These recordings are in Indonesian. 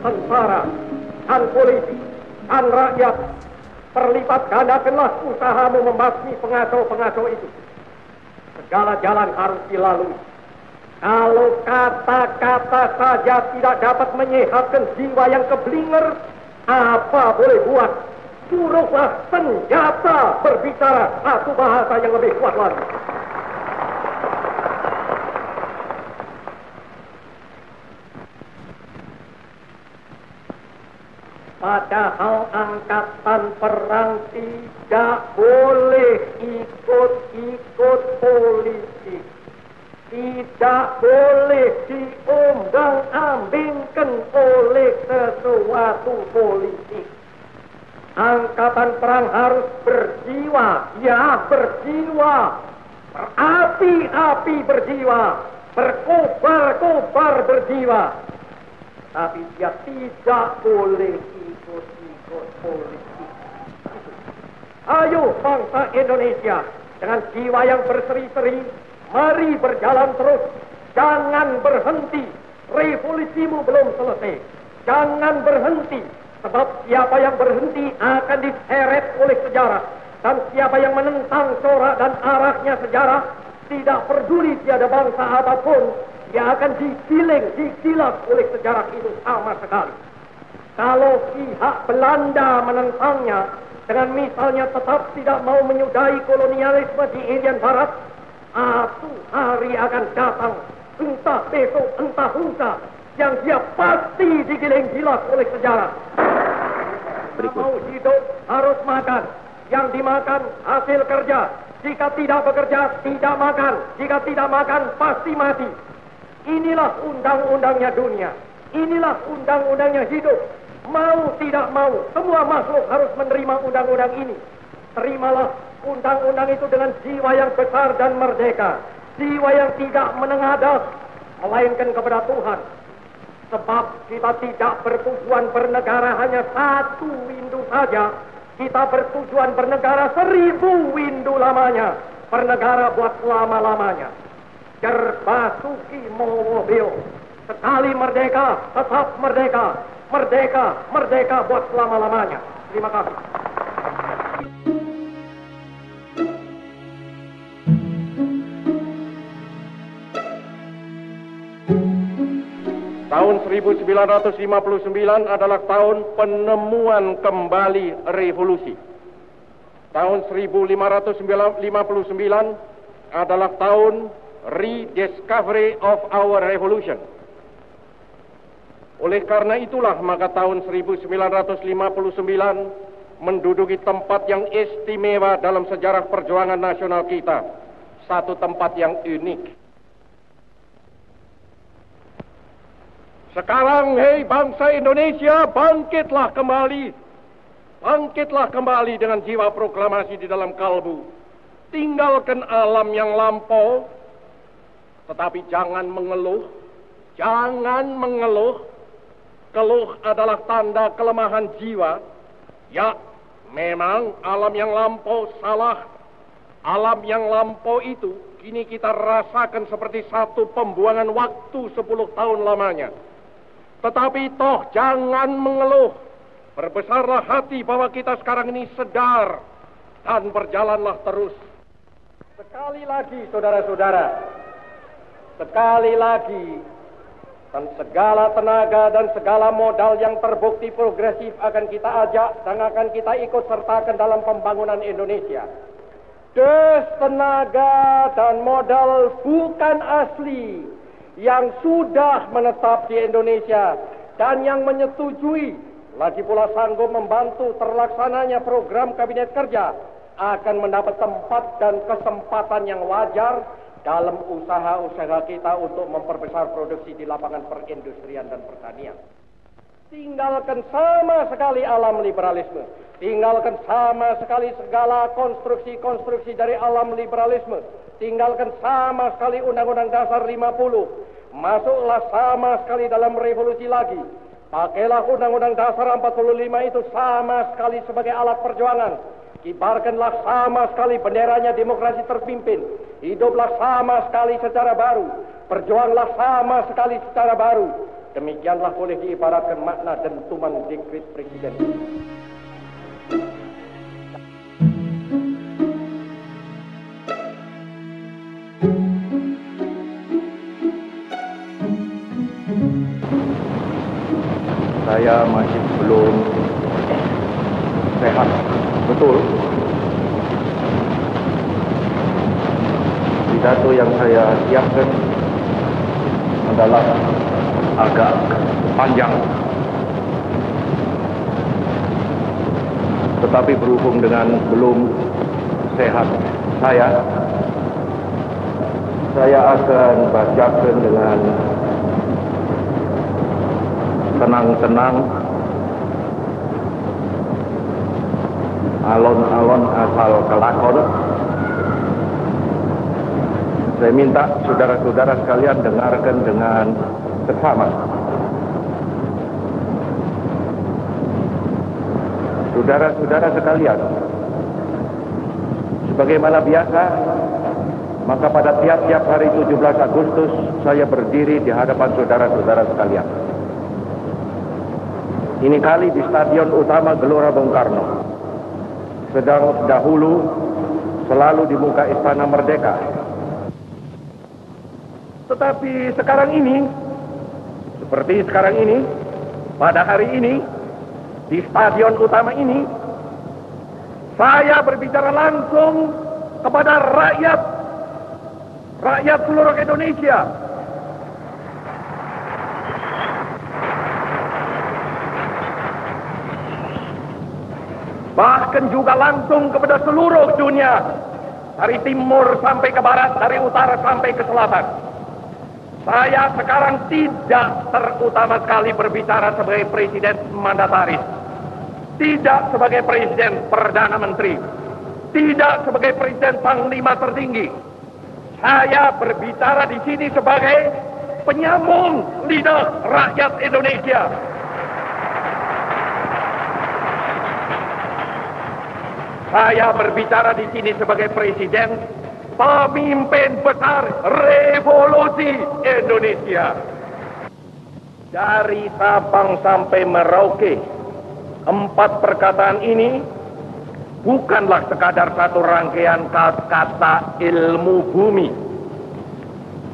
Tentara dan polisi dan rakyat, terlibat gandakanlah usahamu membasmi pengacau-pengacau itu. Segala jalan harus dilalui. Kalau kata-kata saja tidak dapat menyehatkan jiwa yang keblinger, apa boleh buat? Suruhlah senjata berbicara satu bahasa yang lebih kuat lagi. Padahal angkatan perang tidak boleh ikut-ikut politik. Tidak boleh diombang-ambingkan oleh sesuatu politik. Angkatan perang harus berjiwa, ya berjiwa, berapi-api berjiwa, berkobar-kobar berjiwa. Tapi dia tidak boleh ikut-ikut politik. Ayo bangsa Indonesia, dengan jiwa yang berseri-seri, mari berjalan terus. Jangan berhenti, revolusimu belum selesai. Jangan berhenti, sebab siapa yang berhenti akan diseret oleh sejarah. Dan siapa yang menentang corak dan arahnya sejarah, tidak peduli tiada bangsa apapun, dia akan digiling, digilas oleh sejarah itu sama sekali. Kalau pihak Belanda menentangnya, dengan misalnya tetap tidak mau menyudahi kolonialisme di Irian Barat, suatu hari akan datang, entah besok, entah lusa, yang dia pasti digiling gilas oleh sejarah. Jika mau hidup harus makan, yang dimakan hasil kerja. Jika tidak bekerja, tidak makan. Jika tidak makan, pasti mati. Inilah undang-undangnya dunia. Inilah undang-undangnya hidup. Mau tidak mau, semua makhluk harus menerima undang-undang ini. Terimalah undang-undang itu dengan jiwa yang besar dan merdeka. Jiwa yang tidak menengadah, melainkan kepada Tuhan. Sebab kita tidak bertujuan bernegara hanya satu windu saja. Kita bertujuan bernegara 1000 windu lamanya. Bernegara buat lama-lamanya. Jerbasuki Mowobeo. Sekali merdeka, tetap merdeka. Merdeka, merdeka buat selama-lamanya. Terima kasih. Tahun 1959 adalah tahun penemuan kembali revolusi. Tahun 1559 adalah tahun rediscovery of our revolution. Oleh karena itulah maka tahun 1959 menduduki tempat yang istimewa dalam sejarah perjuangan nasional kita. Satu tempat yang unik. Sekarang, hei bangsa Indonesia, bangkitlah kembali. Bangkitlah kembali dengan jiwa proklamasi di dalam kalbu. Tinggalkan alam yang lampau, tetapi jangan mengeluh. Jangan mengeluh. Keluh adalah tanda kelemahan jiwa. Ya, memang alam yang lampau salah. Alam yang lampau itu kini kita rasakan seperti satu pembuangan waktu 10 tahun lamanya. Tetapi toh jangan mengeluh. Berbesarlah hati bahwa kita sekarang ini sedar dan berjalanlah terus. Sekali lagi saudara-saudara, sekali lagi, dan segala tenaga dan segala modal yang terbukti progresif akan kita ajak dan akan kita ikut sertakan dalam pembangunan Indonesia. Des tenaga dan modal bukan asli yang sudah menetap di Indonesia dan yang menyetujui, lagi pula sanggup membantu terlaksananya program kabinet kerja, akan mendapat tempat dan kesempatan yang wajar dalam usaha-usaha kita untuk memperbesar produksi di lapangan perindustrian dan pertanian. Tinggalkan sama sekali alam liberalisme. Tinggalkan sama sekali segala konstruksi-konstruksi dari alam liberalisme. Tinggalkan sama sekali Undang-Undang Dasar 50. Masuklah sama sekali dalam revolusi lagi. Pakailah Undang-Undang Dasar 45 itu sama sekali sebagai alat perjuangan. Kibarkanlah sama sekali benderanya demokrasi terpimpin. Hiduplah sama sekali secara baru. Berjuanglah sama sekali secara baru. Demikianlah boleh diibaratkan makna dentuman dekret presiden. Saya masih belum sehat betul. Pidato yang saya siapkan adalah agak panjang, tetapi berhubung dengan belum sehat saya akan bacakan dengan tenang-tenang, alon-alon asal kelakon. Saya minta saudara-saudara sekalian dengarkan dengan seksama. Saudara-saudara sekalian, sebagaimana biasa, maka pada tiap-tiap hari 17 Agustus saya berdiri di hadapan saudara-saudara sekalian. Ini kali di Stadion Utama Gelora Bung Karno. Sedang dahulu selalu di muka Istana Merdeka. Tetapi sekarang ini, seperti sekarang ini, pada hari ini, di Stadion Utama ini, saya berbicara langsung kepada rakyat seluruh Indonesia. Bahkan juga langsung kepada seluruh dunia, dari timur sampai ke barat, dari utara sampai ke selatan. Saya sekarang tidak terutama sekali berbicara sebagai presiden mandataris, tidak sebagai presiden perdana menteri, tidak sebagai presiden panglima tertinggi. Saya berbicara di sini sebagai penyambung lidah rakyat Indonesia. Saya berbicara di sini sebagai presiden pemimpin besar revolusi Indonesia. Dari Sabang sampai Merauke, 4 perkataan ini bukanlah sekadar satu rangkaian kata ilmu bumi.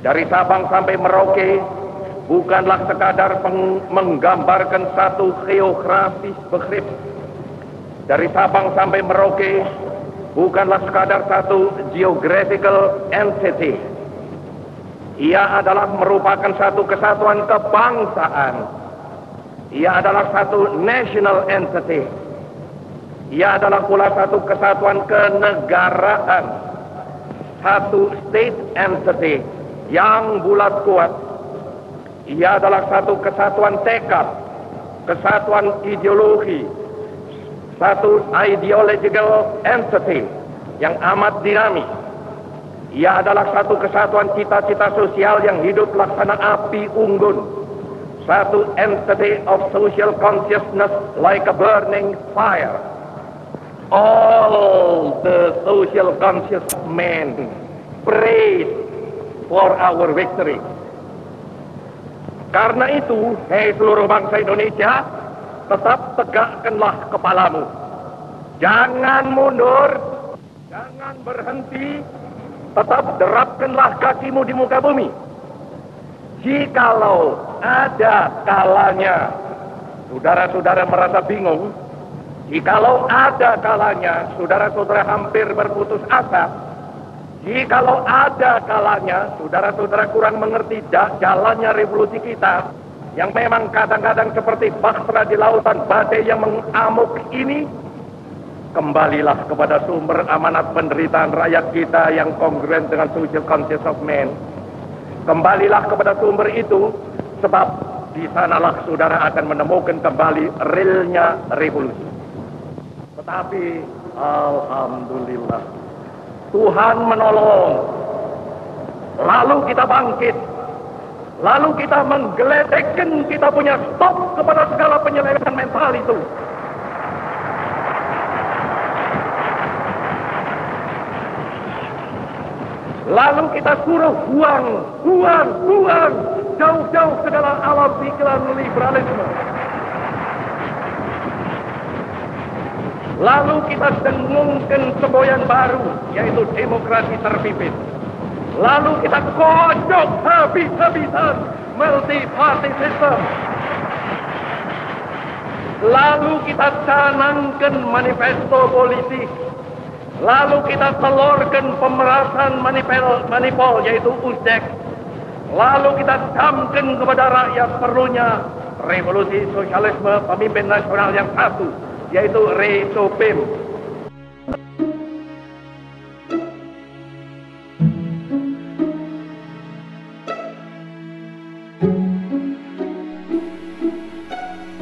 Dari Sabang sampai Merauke bukanlah sekadar menggambarkan satu geografis begrip. Dari Sabang sampai Merauke bukanlah sekadar satu geographical entity. Ia adalah merupakan satu kesatuan kebangsaan. Ia adalah satu national entity. Ia adalah pula satu kesatuan kenegaraan. Satu state entity yang bulat kuat. Ia adalah satu kesatuan tekad, kesatuan ideologi, satu ideological entity yang amat dinamis. Ia adalah satu kesatuan cita-cita sosial yang hidup laksana api unggun. Satu entity of social consciousness like a burning fire. All the social conscious men pray for our victory. Karena itu, hei seluruh bangsa Indonesia, tetap tegakkanlah kepalamu. Jangan mundur, jangan berhenti, tetap derapkanlah kakimu di muka bumi. Jikalau ada kalanya saudara-saudara merasa bingung, jikalau ada kalanya saudara-saudara hampir berputus asa, jikalau ada kalanya saudara-saudara kurang mengerti jalannya revolusi kita, yang memang kadang-kadang seperti bahtera di lautan badai yang mengamuk ini, kembalilah kepada sumber amanat penderitaan rakyat kita yang kongruen dengan social conscience of man. Kembalilah kepada sumber itu, sebab di sanalah saudara akan menemukan kembali realnya revolusi. Tetapi alhamdulillah, Tuhan menolong. Lalu kita bangkit. Lalu kita menggeledekan, kita punya stop kepada segala penyelewengan mental itu. Lalu kita suruh buang jauh-jauh segala alam pikiran liberalisme. Lalu kita dengungkan semboyan baru, yaitu demokrasi terpimpin. Lalu kita kocok habis-habisan multi-party system. Lalu kita canangkan manifesto politik. Lalu kita telurkan pemerasan manipul, yaitu USDEK. Lalu kita camkan kepada rakyat perlunya revolusi sosialisme pemimpin nasional yang satu, yaitu Resopim.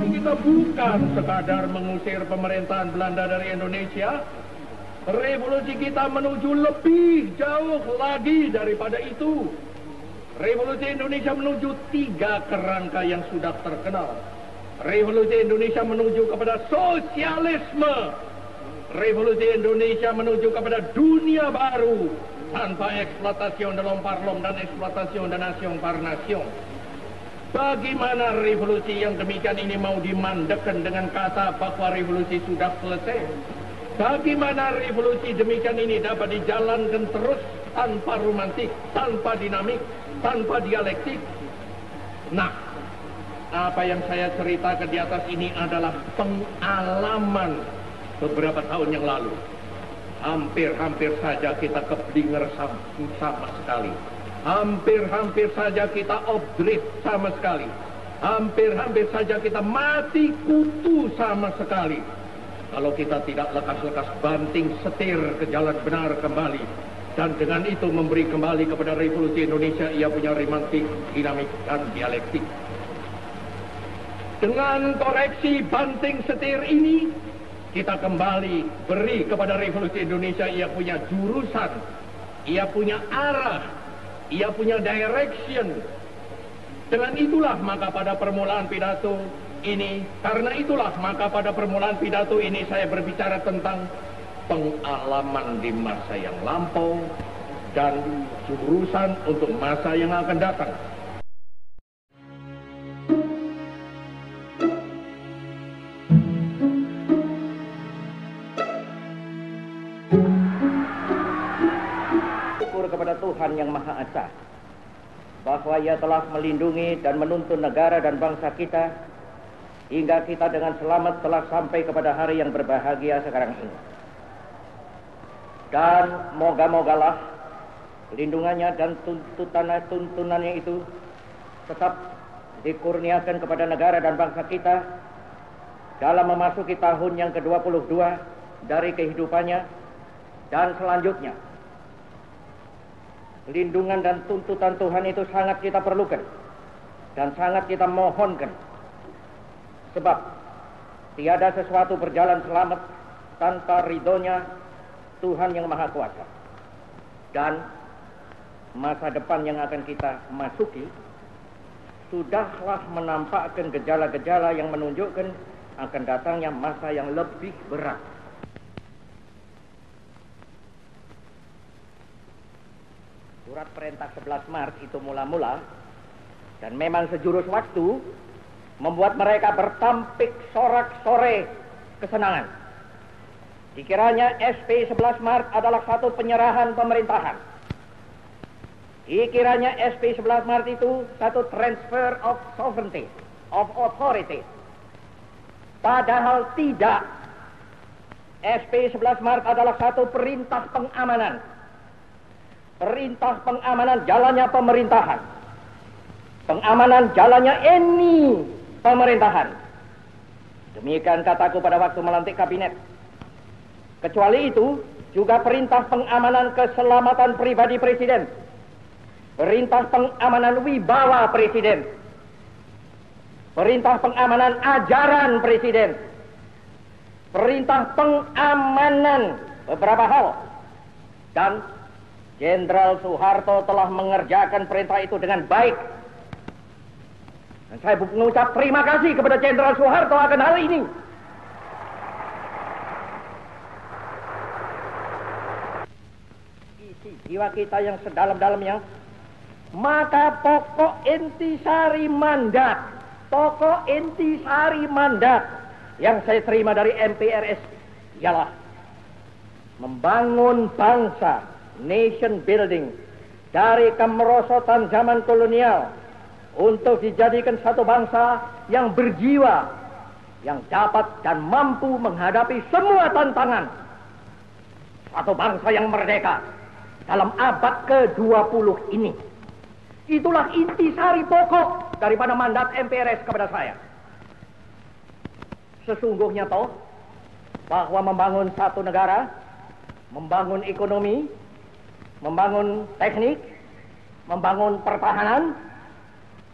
Kita bukan sekadar mengusir pemerintahan Belanda dari Indonesia. Revolusi kita menuju lebih jauh lagi daripada itu. Revolusi Indonesia menuju 3 kerangka yang sudah terkenal. Revolusi Indonesia menuju kepada sosialisme. Revolusi Indonesia menuju kepada dunia baru tanpa eksploitasi dalam parlom dan eksploitasi dan nation par nation. Bagaimana revolusi yang demikian ini mau dimandekan dengan kata bahwa revolusi sudah selesai? Bagaimana revolusi demikian ini dapat dijalankan terus tanpa romantik, tanpa dinamik, tanpa dialektik? Nah, apa yang saya ceritakan di atas ini adalah pengalaman beberapa tahun yang lalu. Hampir-hampir saja kita keblinger sama sekali. Hampir-hampir saja kita off-grid sama sekali. Hampir-hampir saja kita mati kutu sama sekali. Kalau kita tidak lekas-lekas banting setir ke jalan benar kembali. Dan dengan itu memberi kembali kepada revolusi Indonesia, ia punya romantik, dinamik, dan dialektik. Dengan koreksi banting setir ini, kita kembali beri kepada revolusi Indonesia, ia punya jurusan, ia punya arah, ia punya direction. Dengan itulah maka pada permulaan pidato ini, karena itulah maka pada permulaan pidato ini saya berbicara tentang pengalaman di masa yang lampau dan jurusan untuk masa yang akan datang. Syukur kepada Tuhan yang Maha Esa bahwa Ia telah melindungi dan menuntun negara dan bangsa kita hingga kita dengan selamat telah sampai kepada hari yang berbahagia sekarang ini. Dan moga-mogalah lindungannya dan tuntunannya itu tetap dikurniakan kepada negara dan bangsa kita dalam memasuki tahun yang ke-22 dari kehidupannya dan selanjutnya. Lindungan dan tuntutan Tuhan itu sangat kita perlukan dan sangat kita mohonkan. Sebab tiada sesuatu berjalan selamat tanpa ridhonya Tuhan yang Maha Kuasa. Dan masa depan yang akan kita masuki sudahlah menampakkan gejala-gejala yang menunjukkan akan datangnya masa yang lebih berat. Surat perintah 11 Maret itu mula-mula dan memang sejurus waktu membuat mereka bertampik sorak-sore kesenangan. Dikiranya SP 11 Maret adalah satu penyerahan pemerintahan. Dikiranya SP 11 Maret itu satu transfer of sovereignty, of authority. Padahal tidak. SP 11 Maret adalah satu perintah pengamanan. Perintah pengamanan jalannya pemerintahan. Pengamanan jalannya ini pemerintahan. Demikian kataku pada waktu melantik kabinet. Kecuali itu, juga perintah pengamanan keselamatan pribadi presiden. Perintah pengamanan wibawa presiden. perintah pengamanan ajaran Presiden, perintah pengamanan beberapa hal, dan Jenderal Soeharto telah mengerjakan perintah itu dengan baik. Dan saya mengucap terima kasih kepada Jenderal Soeharto akan hal ini. Isi jiwa kita yang sedalam-dalamnya, maka pokok intisari mandat yang saya terima dari MPRS ialah membangun bangsa, nation building, dari kemerosotan zaman kolonial untuk dijadikan satu bangsa yang berjiwa, yang dapat dan mampu menghadapi semua tantangan. Satu bangsa yang merdeka dalam abad ke-20 ini. Itulah intisari pokok daripada mandat MPRS kepada saya. Sesungguhnya toh bahwa membangun satu negara, membangun ekonomi, membangun teknik, membangun pertahanan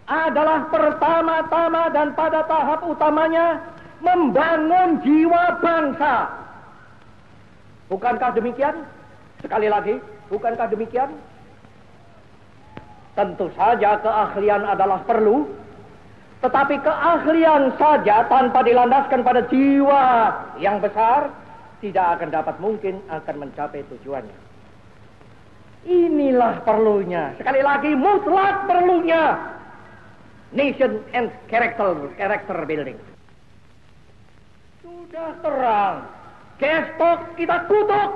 adalah pertama-tama dan pada tahap utamanya membangun jiwa bangsa. Bukankah demikian? Sekali lagi, bukankah demikian? Tentu saja keahlian adalah perlu, tetapi keahlian saja tanpa dilandaskan pada jiwa yang besar tidak akan dapat mungkin akan mencapai tujuannya. Inilah perlunya, sekali lagi mutlak perlunya nation and character building. Sudah terang, gestok kita kutuk.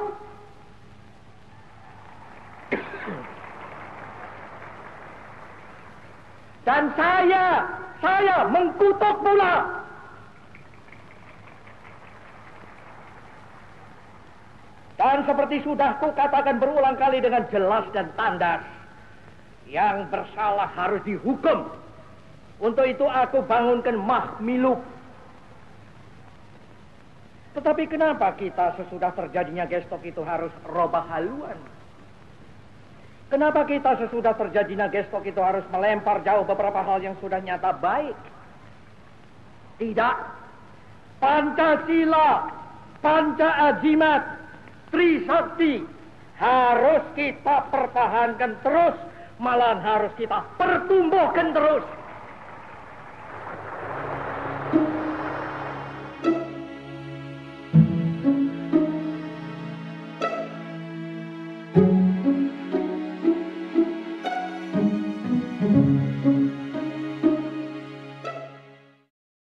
Dan saya mengkutuk pula. Dan seperti sudah kukatakan berulang kali dengan jelas dan tandas, yang bersalah harus dihukum. Untuk itu aku bangunkan Mahmiluk. Tetapi kenapa kita sesudah terjadinya gestok itu harus robah haluan? Kenapa kita sesudah terjadinya gestok itu harus melempar jauh beberapa hal yang sudah nyata baik? Tidak. Pancasila, Panca-Azimat, Trisakti harus kita pertahankan terus, malahan harus kita pertumbuhkan terus.